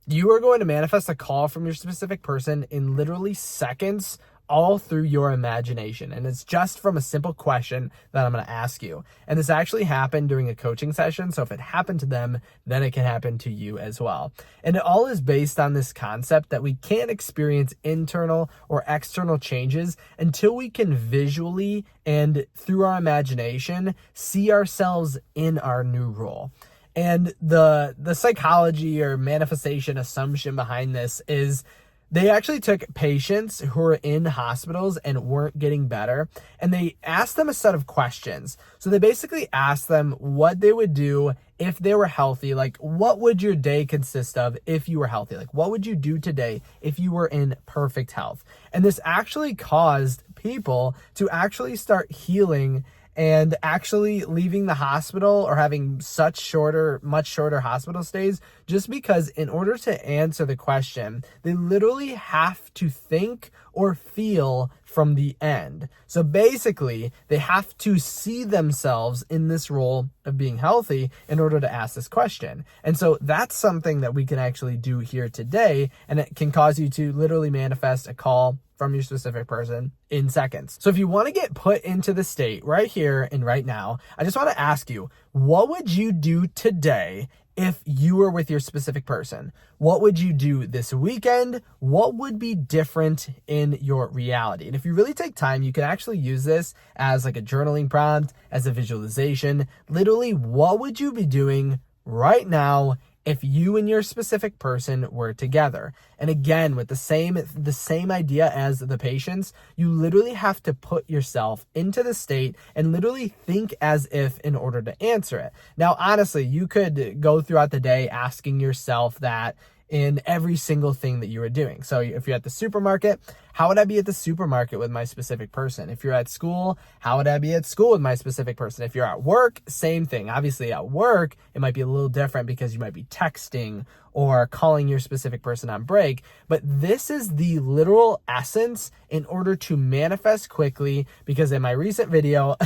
You are going to manifest a call from your specific person in literally seconds, all through your imagination. And it's just from a simple question that I'm going to ask you. And this actually happened during a coaching session. So if it happened to them, then it can happen to you as well. And it all is based on this concept that we can't experience internal or external changes until we can visually and through our imagination see ourselves in our new role. And the psychology or manifestation assumption behind this is they actually took patients who were in hospitals and weren't getting better, and they asked them a set of questions. So they basically asked them what they would do if they were healthy. Like, what would your day consist of if you were healthy? Like, what would you do today if you were in perfect health? And this actually caused people to actually start healing and actually leaving the hospital or having much shorter hospital stays, just because in order to answer the question, they literally have to think or feel from the end. So basically, they have to see themselves in this role of being healthy in order to ask this question. And so that's something that we can actually do here today, and it can cause you to literally manifest a call from your specific person in seconds. So if you want to get put into the state right here and right now, I just want to ask you, what would you do today if you were with your specific person? What would you do this weekend? What would be different in your reality? And if you really take time, you can actually use this as like a journaling prompt, as a visualization. Literally, what would you be doing right now if you and your specific person were together? And again, with the same idea as the patients, you literally have to put yourself into the state and literally think as if in order to answer it. Now, honestly, you could go throughout the day asking yourself that in every single thing that you are doing. So if you're at the supermarket, how would I be at the supermarket with my specific person? If you're at school, how would I be at school with my specific person? If you're at work, same thing. Obviously at work, it might be a little different because you might be texting or calling your specific person on break. But this is the literal essence in order to manifest quickly, because in my recent video,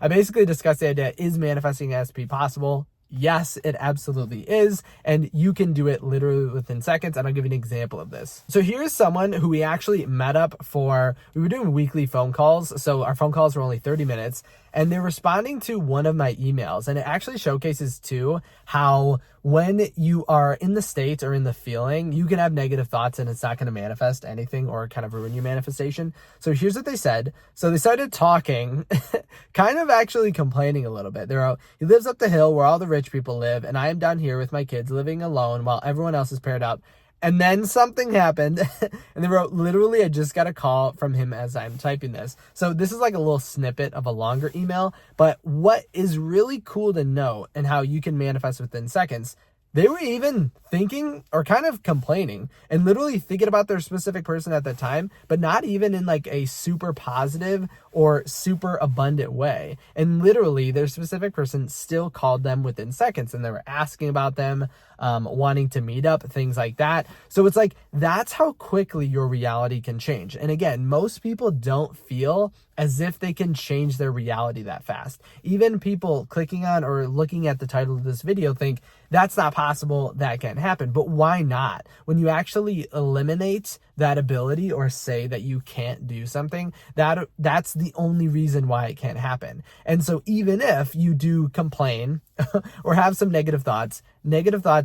I basically discussed the idea, is manifesting SP possible? Yes, it absolutely is. And you can do it literally within seconds. And I'll give you an example of this. So here's someone who we actually met up we were doing weekly phone calls. So our phone calls were only 30 minutes. And they're responding to one of my emails. And it actually showcases too how when you are in the state or in the feeling, you can have negative thoughts and it's not going to manifest anything or kind of ruin your manifestation. So here's what they said. So they started talking, kind of actually complaining a little bit. He lives up the hill where all the rich people live, and I am down here with my kids living alone while everyone else is paired up. And then something happened, and they wrote, literally, I just got a call from him as I'm typing this. So this is like a little snippet of a longer email, but what is really cool to note and how you can manifest within seconds, they were even thinking or kind of complaining and literally thinking about their specific person at the time, but not even in like a super positive or super abundant way. And literally their specific person still called them within seconds, and they were asking about them, wanting to meet up, things like that. So it's like, that's how quickly your reality can change. And again, most people don't feel as if they can change their reality that fast. Even people clicking on or looking at the title of this video think that's not possible, that can't happen. But why not? When you actually eliminate that ability or say that you can't do something, that's the only reason why it can't happen. And so even if you do complain or have some negative thoughts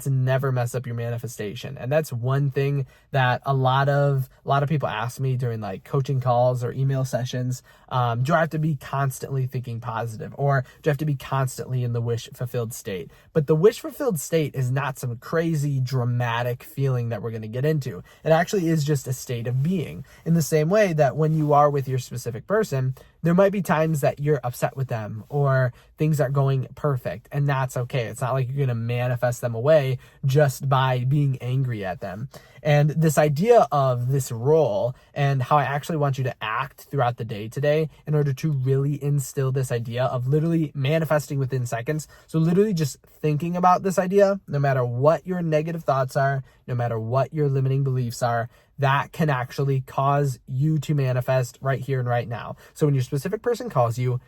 never mess up your manifestation. And that's one thing that a lot of people ask me during like coaching calls or email sessions. Do I have to be constantly thinking positive, or do I have to be constantly in the wish fulfilled state? But the wish fulfilled state is not some crazy dramatic feeling that we're going to get into. It actually is just a state of being, in the same way that when you are with your specific person, there might be times that you're upset with them or things aren't going perfect, and that's okay. It's not like you're going to manifest them away just by being angry at them. And this idea of this role and how I actually want you to act throughout the day today in order to really instill this idea of literally manifesting within seconds. So literally just thinking about this idea, no matter what your negative thoughts are, no matter what your limiting beliefs are, that can actually cause you to manifest right here and right now. So when your specific person calls you,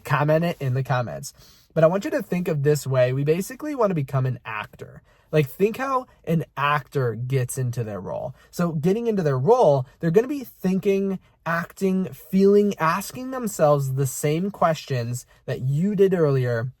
comment it in the comments. But I want you to think of this way. We basically want to become an actor. Like, think how an actor gets into their role. So getting into their role, they're going to be thinking, acting, feeling, asking themselves the same questions that you did earlier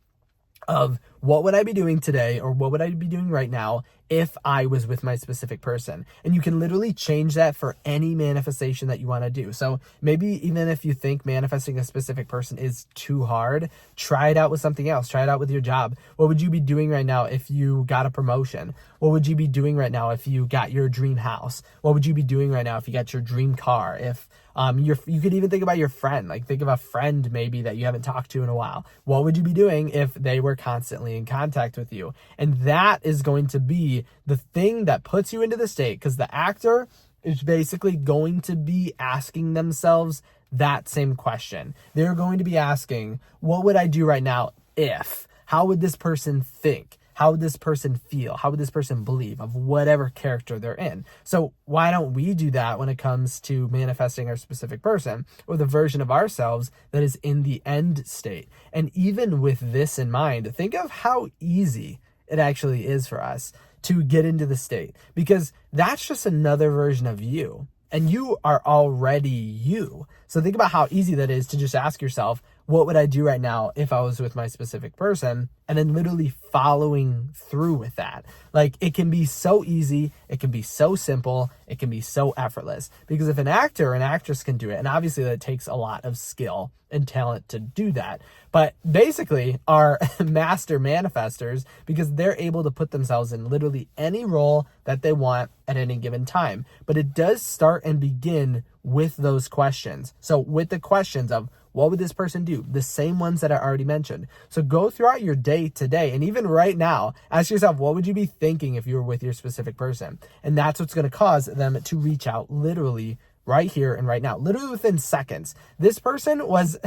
of what would I be doing today, or what would I be doing right now if I was with my specific person. And you can literally change that for any manifestation that you want to do. So maybe even if you think manifesting a specific person is too hard, try it out with something else. Try it out with your job. What would you be doing right now if you got a promotion? What would you be doing right now if you got your dream house? What would you be doing right now if you got your dream car? If you could even think about your friend, like think of a friend maybe that you haven't talked to in a while. What would you be doing if they were constantly in contact with you? And that is going to be the thing that puts you into the state, because the actor is basically going to be asking themselves that same question. They're going to be asking, what would I do right now if? How would this person think? How would this person feel? How would this person believe of whatever character they're in? So why don't we do that when it comes to manifesting our specific person, or the version of ourselves that is in the end state? And even with this in mind, think of how easy it actually is for us to get into the state, because that's just another version of you, and you are already you. So think about how easy that is to just ask yourself, what would I do right now if I was with my specific person? And then literally following through with that. Like, it can be so easy. It can be so simple. It can be so effortless. Because if an actor or an actress can do it, and obviously that takes a lot of skill and talent to do that, but basically are master manifestors, because they're able to put themselves in literally any role that they want at any given time. But it does start and begin with those questions. So with the questions of, what would this person do? The same ones that I already mentioned. So go throughout your day today, and even right now, ask yourself, what would you be thinking if you were with your specific person? And that's what's going to cause them to reach out literally right here and right now, literally within seconds. This person was,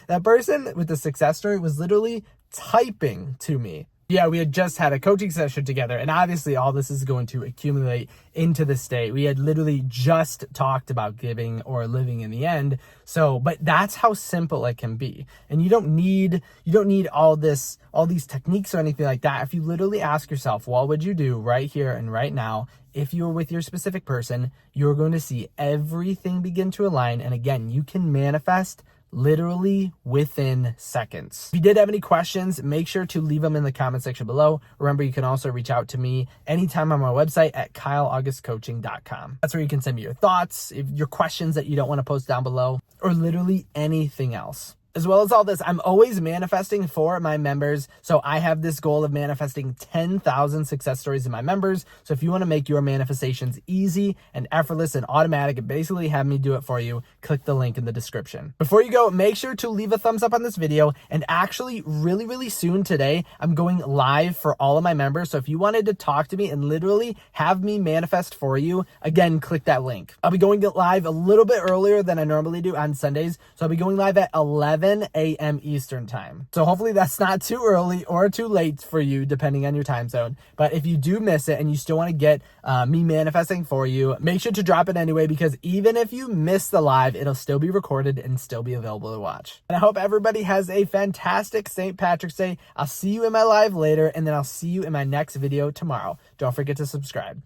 that person with the success story was literally typing to me. Yeah, we had just had a coaching session together, and obviously all this is going to accumulate into the state. We had literally just talked about giving or living in the end. So, but that's how simple it can be. And you don't need all these techniques or anything like that. If you literally ask yourself, what would you do right here and right now if you were with your specific person, you're going to see everything begin to align. And again, you can manifest literally within seconds. If you did have any questions, make sure to leave them in the comment section below. Remember, you can also reach out to me anytime on my website at kyleaugustcoaching.com. That's where you can send me your thoughts, your questions that you don't want to post down below, or literally anything else. As well as all this, I'm always manifesting for my members. So I have this goal of manifesting 10,000 success stories in my members. So if you want to make your manifestations easy and effortless and automatic and basically have me do it for you, click the link in the description. Before you go, make sure to leave a thumbs up on this video. And actually really, really soon today, I'm going live for all of my members. So if you wanted to talk to me and literally have me manifest for you, again, click that link. I'll be going live a little bit earlier than I normally do on Sundays. So I'll be going live at 11 a.m. Eastern time. So hopefully that's not too early or too late for you, depending on your time zone. But if you do miss it and you still want to get me manifesting for you, make sure to drop it anyway, because even if you miss the live, it'll still be recorded and still be available to watch. And I hope everybody has a fantastic St. Patrick's Day. I'll see you in my live later, and then I'll see you in my next video tomorrow. Don't forget to subscribe.